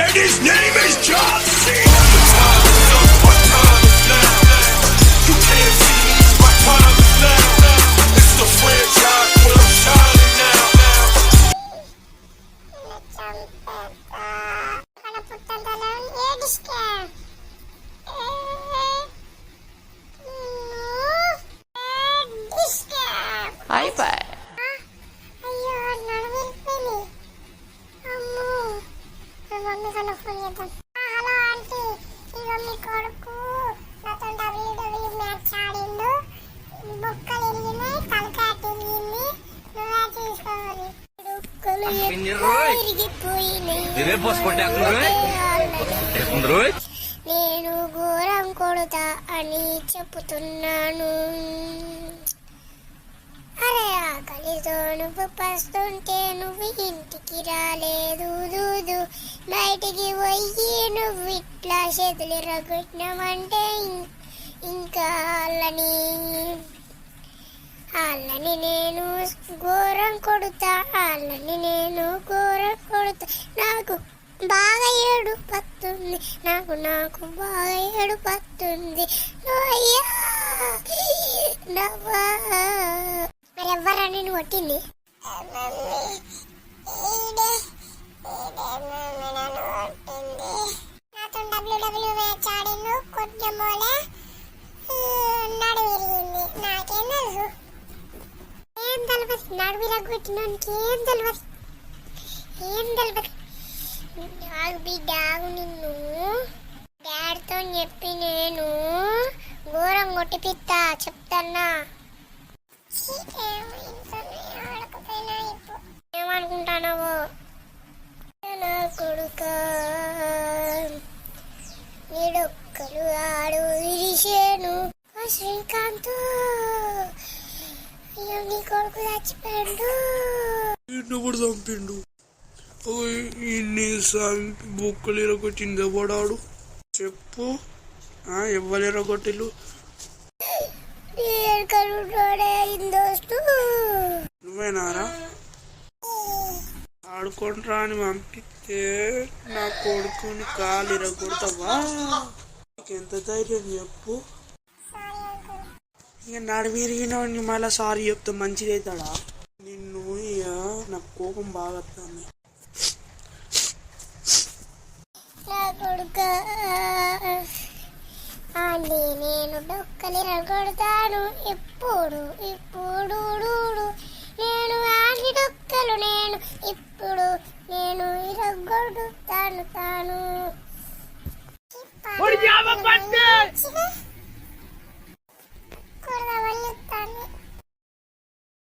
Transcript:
And his name is John C. అయిపోయి hello aunty, ఇగో మీ కొడుకు నాతో డబ్ల్యూడబ్ల్యూ మ్యాచ్ ఆడిండు. బొక్కలు ఇరిగినాయి, తలకాయ తిరిగింది. నువ్వే చూసుకోవాలి. నేను ఘోరం కొడతా అని చెప్తున్నాను. అరే ఆకలితో నువ్వు పస్తుంటే నువ్వు ఇంటికి రాలేదు. దూదు బయటికి పోయి నువ్వు ఇట్లా చేతులు రగొట్టినామంటే ఇంకా వాళ్ళని నేను ఘోరం కొడుతా. నాకు బాగా ఏడుపత్తుంది. నాకు బాగా ఏడుపత్తుంది. మరి ఎవ్వరా నేను కొట్టింది? నాతో డబ్ల్యూడబ్ల్యూ మ్యాచ్ ఆడిండు. కొంచెం పోలే నడు విరిగింది. నాకేం తెలుసు? ఏం తెలియదు. నడు విరగొట్టినానికి ఏం తెలియదు. నాకు బిడ్డాగు నిన్ను డాడ్తో చెప్పి నేను ఘోరం కొట్టిపిత్తా చెప్తాన్నా. ఏమనుకుంటానవో నా కొడుక, నీడొక్కలు ఆడు విరిసేను. శ్రీకాంత్, అయ్యో నీ కొడుకు చచ్చిపోయాడు. కూడా చంపిండు. ఇన్ని బుక్కలు ఎరగొచ్చింది ఎవడాడు చెప్పు? ఎవ్వరు ఎరగొట్టిలు? నువ్వేనారా? ఆడుకుంటారా అని పంపిస్తే నా కొడుకుని కాలు ఇరగొడతావా? ఎంత ధైర్యం చెప్పు? ఇక నడు విరిగిన మళ్ళీ సారీ చెప్తా మంచిది అవుతాడా? నిన్ను ఇక నాకు కోపం బాగా వస్తుంది. నేను డొక్కలు ఇరగొడతాను. ఇప్పుడు నేను ఆడి డొక్కలు ఇప్పుడు ఇరగొడుతాను. కొడవల్లుతాను.